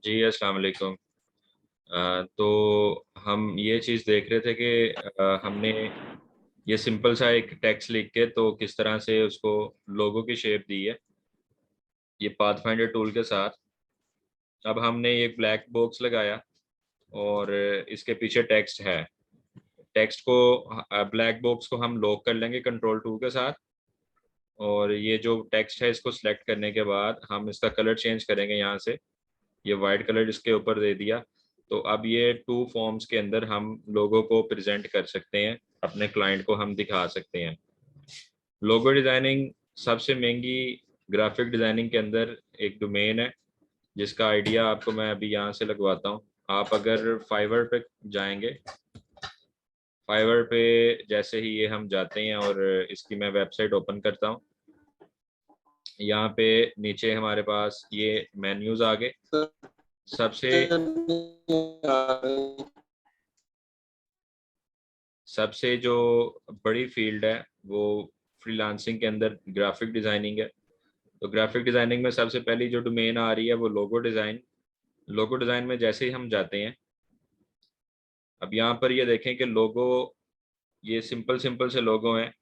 जी अस्सलाम वालेकुम। तो हम ये चीज़ देख रहे थे कि हमने ये सिंपल सा एक टेक्स्ट लिख के तो किस तरह से उसको लोगो की शेप दी है ये पाथफाइंडर टूल के साथ। अब हमने एक ब्लैक बॉक्स लगाया और इसके पीछे टेक्स्ट है। टेक्स्ट को ब्लैक बॉक्स को हम लॉक कर लेंगे कंट्रोल 2 के साथ। और ये जो टेक्स्ट है इसको सिलेक्ट करने के बाद हम इसका कलर चेंज करेंगे। यहाँ से ये वाइट कलर इसके ऊपर दे दिया। तो अब ये टू फॉर्म्स के अंदर हम लोगों को प्रेजेंट कर सकते हैं, अपने क्लाइंट को हम दिखा सकते हैं। लोगो डिज़ाइनिंग सबसे महंगी ग्राफिक डिज़ाइनिंग के अंदर एक डोमेन है जिसका आइडिया आपको मैं अभी यहाँ से लगवाता हूँ। आप अगर फाइवर पे जाएंगे, फाइवर पे जैसे ही ये हम जाते हैं और इसकी मैं वेबसाइट ओपन करता हूँ, यहाँ पे नीचे हमारे पास ये मेन्यूज आ गए। सबसे सबसे जो बड़ी फील्ड है वो फ्रीलांसिंग के अंदर ग्राफिक डिज़ाइनिंग है। तो ग्राफिक डिज़ाइनिंग में सबसे पहली जो डोमेन आ रही है वो लोगो डिज़ाइन। लोगो डिज़ाइन में जैसे ही हम जाते हैं, अब यहाँ पर ये देखें कि लोगो ये सिंपल सिंपल से लोगो हैं।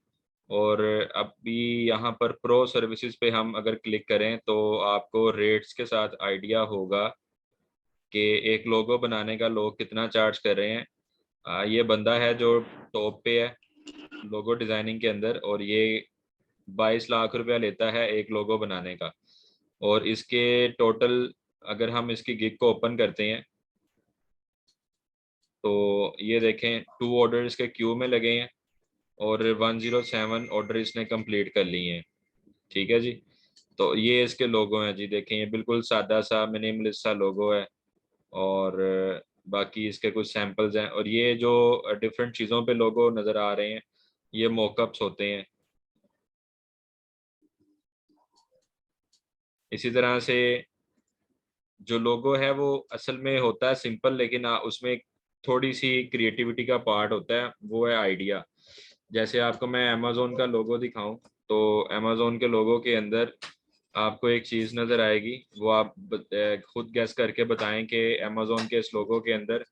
और अभी यहाँ पर प्रो सर्विसेज पे हम अगर क्लिक करें तो आपको रेट्स के साथ आइडिया होगा कि एक लोगो बनाने का लोग कितना चार्ज कर रहे हैं। ये बंदा है जो टॉप पे है लोगो डिज़ाइनिंग के अंदर, और ये 22 लाख रुपया लेता है एक लोगो बनाने का। और इसके टोटल अगर हम इसकी गिग को ओपन करते हैं तो ये देखें 2 ऑर्डर इसके क्यू में लगे हैं और 107 ऑर्डर इसने कंप्लीट कर लिए हैं। ठीक है जी। तो ये इसके लोगो हैं जी, देखें ये बिल्कुल सादा सा मिनिमलिस्ट सा लोगो है। और बाकी इसके कुछ सैंपल्स हैं। और ये जो डिफरेंट चीज़ों पे लोगो नज़र आ रहे हैं ये मॉकअप्स होते हैं। इसी तरह से जो लोगो है वो असल में होता है सिंपल, लेकिन उसमें एक थोड़ी सी क्रिएटिविटी का पार्ट होता है, वो है आइडिया। जैसे आपको मैं अमेज़ोन का लोगो दिखाऊं तो अमेज़ोन के लोगो के अंदर आपको एक चीज़ नज़र आएगी, वो आप खुद गैस करके बताएं कि अमेज़ोन के इस लोगो के अंदर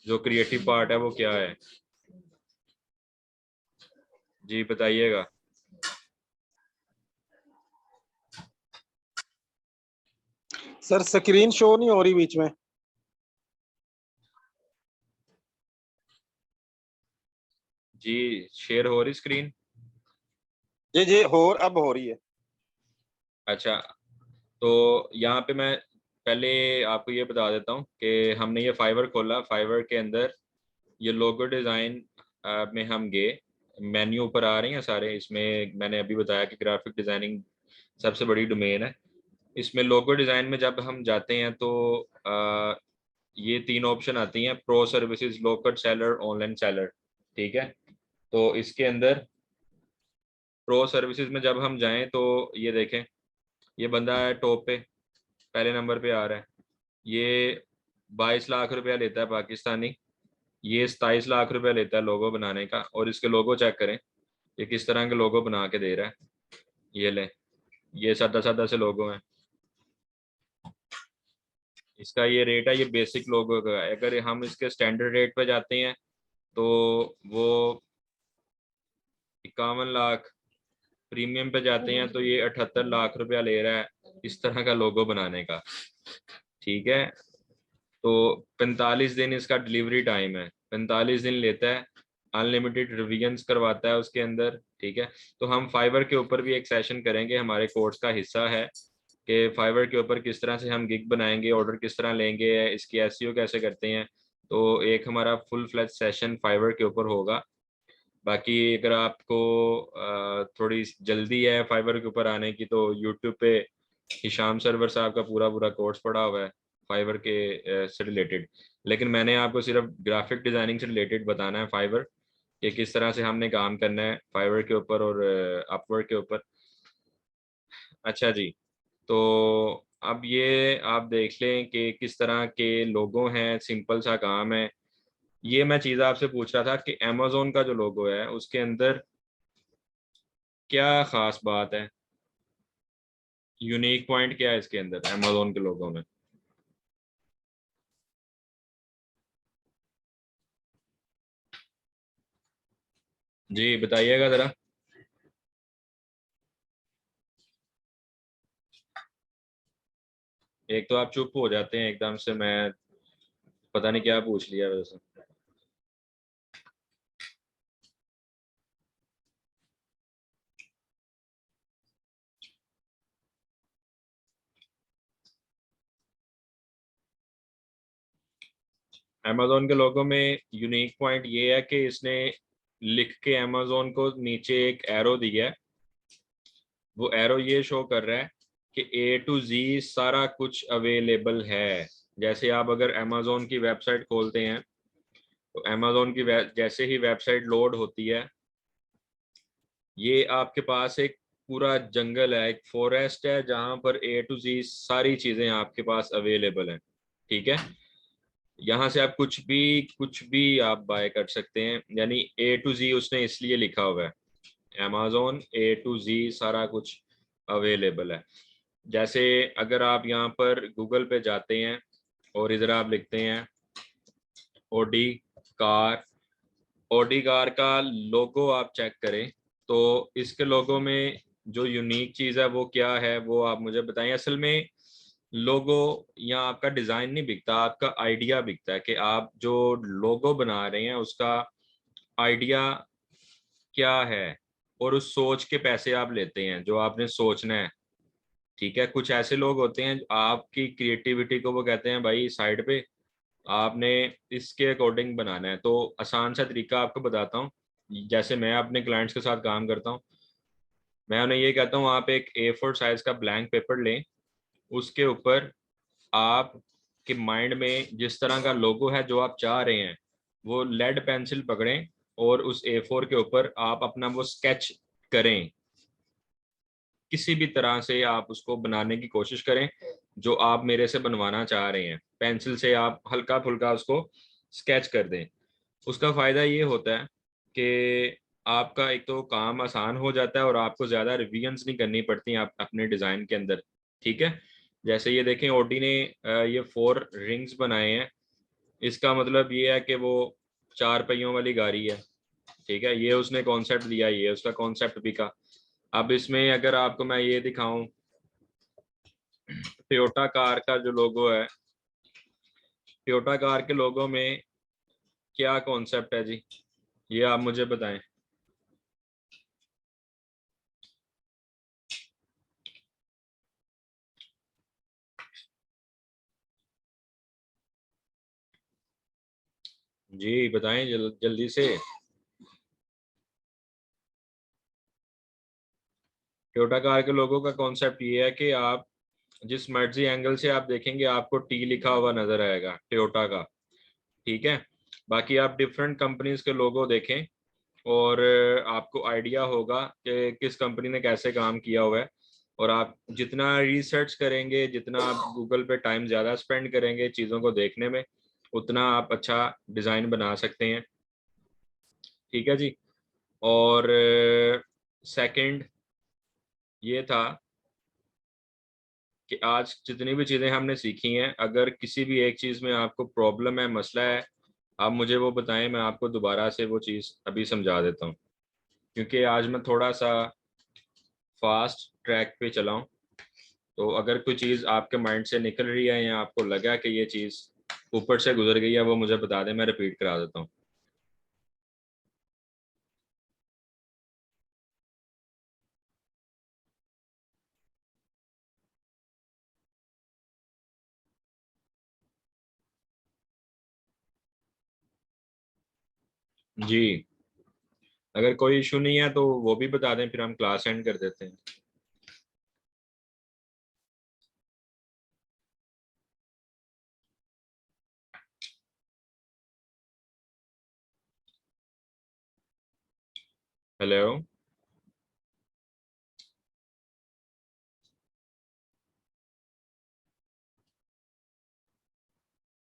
जो क्रिएटिव पार्ट है वो क्या है। जी बताइएगा। सर स्क्रीन शो नहीं हो रही बीच में। जी शेयर हो रही स्क्रीन। जी जी अब हो रही है। अच्छा, तो यहाँ पे मैं पहले आपको ये बता देता हूँ कि हमने ये फाइवर खोला। फाइवर के अंदर ये लोगो डिज़ाइन में हम गए। मेन्यू ऊपर आ रही हैं सारे। इसमें मैंने अभी बताया कि ग्राफिक डिज़ाइनिंग सबसे बड़ी डोमेन है। इसमें लोगो डिज़ाइन में जब हम जाते हैं तो ये 3 ऑप्शन आती हैं, pro services, local seller, online seller. ठीक है। तो इसके अंदर प्रो सर्विसेज में जब हम जाएं तो ये देखें ये बंदा है टॉप पे, पहले नंबर पे आ रहा है। ये 22 लाख रुपया लेता है पाकिस्तानी। ये 27 लाख रुपया लेता है लोगो बनाने का। और इसके लोगो चेक करें ये किस तरह के लोगो बना के दे रहा है। ये ले, ये सादा सादा से लोगो हैं। इसका ये रेट है, ये बेसिक लोगो का है। अगर हम इसके स्टैंडर्ड रेट पे जाते हैं तो वो 51 लाख, प्रीमियम पे जाते हैं तो ये 78 लाख रुपया ले रहा है इस तरह का लोगो बनाने का। ठीक है। तो 45 दिन इसका डिलीवरी टाइम है, 45 दिन लेता है। अनलिमिटेड रिविजन्स करवाता है उसके अंदर। ठीक है। तो हम फाइवर के ऊपर भी एक सेशन करेंगे, हमारे कोर्स का हिस्सा है कि फाइवर के ऊपर किस तरह से हम गिग बनाएंगे, ऑर्डर किस तरह लेंगे, इसकी एसईओ कैसे करते हैं। तो एक हमारा फुल फ्लैज सेशन फाइवर के ऊपर होगा। बाकी अगर आपको थोड़ी जल्दी है फाइवर के ऊपर आने की तो यूट्यूब पे हिशाम सरवर साहब का पूरा पूरा कोर्स पड़ा हुआ है फाइवर के से रिलेटेड। लेकिन मैंने आपको सिर्फ ग्राफिक डिज़ाइनिंग से रिलेटेड बताना है फाइवर कि किस तरह से हमने काम करना है फाइवर के ऊपर और अपवर्क के ऊपर। अच्छा जी। तो अब ये आप देख लें कि किस तरह के लोगो हैं, सिंपल सा काम है। ये मैं चीज़ आपसे पूछ रहा था कि अमेज़ोन का जो लोगो है उसके अंदर क्या ख़ास बात है। यूनिक पॉइंट क्या है इसके अंदर अमेजोन के लोगों में? जी बताइएगा जरा। एक तो आप चुप हो जाते हैं एकदम से, मैं पता नहीं क्या पूछ लिया वैसे। अमेजोन के लोगों में यूनिक पॉइंट ये है कि इसने लिख के अमेजोन को नीचे एक एरो दिया है। वो एरो ये शो कर रहा है कि ए टू जी सारा कुछ अवेलेबल है। जैसे आप अगर अमेजोन की वेबसाइट खोलते हैं तो अमेजोन की जैसे ही वेबसाइट लोड होती है, ये आपके पास एक पूरा जंगल है, एक फॉरेस्ट है जहां पर ए टू जी सारी चीजें आपके पास अवेलेबल हैं। ठीक है, यहाँ से आप कुछ भी आप बाय कर सकते हैं, यानी ए टू जी उसने इसलिए लिखा हुआ है अमेजोन ए टू जी सारा कुछ अवेलेबल है। जैसे अगर आप यहाँ पर गूगल पे जाते हैं और इधर आप लिखते हैं ओडी कार, ओडी कार का लोगो आप चेक करें तो इसके लोगो में जो यूनिक चीज़ है वो क्या है वो आप मुझे बताएं। असल में लोगो यहाँ आपका डिज़ाइन नहीं बिकता, आपका आइडिया बिकता है कि आप जो लोगो बना रहे हैं उसका आइडिया क्या है, और उस सोच के पैसे आप लेते हैं जो आपने सोचना है। ठीक है, कुछ ऐसे लोग होते हैं आपकी क्रिएटिविटी को वो कहते हैं भाई साइड पे, आपने इसके अकॉर्डिंग बनाना है। तो आसान सा तरीका आपको बताता हूँ। जैसे मैं अपने क्लाइंट्स के साथ काम करता हूँ, मैं उन्हें ये कहता हूँ आप एक A4 साइज का ब्लैंक पेपर लें, उसके ऊपर आप के माइंड में जिस तरह का लोगो है जो आप चाह रहे हैं वो लेड पेंसिल पकड़ें और उस A4 के ऊपर आप अपना वो स्केच करें। किसी भी तरह से आप उसको बनाने की कोशिश करें जो आप मेरे से बनवाना चाह रहे हैं, पेंसिल से आप हल्का फुल्का उसको स्केच कर दें। उसका फ़ायदा ये होता है कि आपका एक तो काम आसान हो जाता है और आपको ज़्यादा रिविजन्स नहीं करनी पड़ती आप अपने डिज़ाइन के अंदर। ठीक है, जैसे ये देखें ओडी ने ये 4 रिंग्स बनाए हैं, इसका मतलब ये है कि वो 4 पहियों वाली गाड़ी है। ठीक है, ये उसने कॉन्सेप्ट दिया, ये उसका कॉन्सेप्ट भी का। अब इसमें अगर आपको मैं ये दिखाऊं, टोयोटा कार का जो लोगो है, टोयोटा कार के लोगो में क्या कॉन्सेप्ट है जी, ये आप मुझे बताएं। जी बताएं जल्दी से। टोयोटा कार के लोगों का कॉन्सेप्ट ये है कि आप जिस मर्जी एंगल से आप देखेंगे आपको टी लिखा हुआ नजर आएगा टोयोटा का। ठीक है, बाकी आप डिफरेंट कंपनीज के लोगो देखें और आपको आइडिया होगा कि किस कंपनी ने कैसे काम किया हुआ है। और आप जितना रिसर्च करेंगे, जितना आप गूगल पे टाइम ज़्यादा स्पेंड करेंगे चीज़ों को देखने में, उतना आप अच्छा डिज़ाइन बना सकते हैं। ठीक है जी। और सेकंड ये था कि आज जितनी भी चीज़ें हमने सीखी हैं, अगर किसी भी एक चीज़ में आपको प्रॉब्लम है, मसला है, आप मुझे वो बताएं, मैं आपको दोबारा से वो चीज़ अभी समझा देता हूँ। क्योंकि आज मैं थोड़ा सा फास्ट ट्रैक पे चला हूँ, तो अगर कोई चीज़ आपके माइंड से निकल रही है या आपको लगा कि ये चीज़ ऊपर से गुजर गई है वो मुझे बता दें, मैं रिपीट करा देता हूँ। जी, अगर कोई इशू नहीं है तो वो भी बता दें, फिर हम क्लास एंड कर देते हैं। हेलो।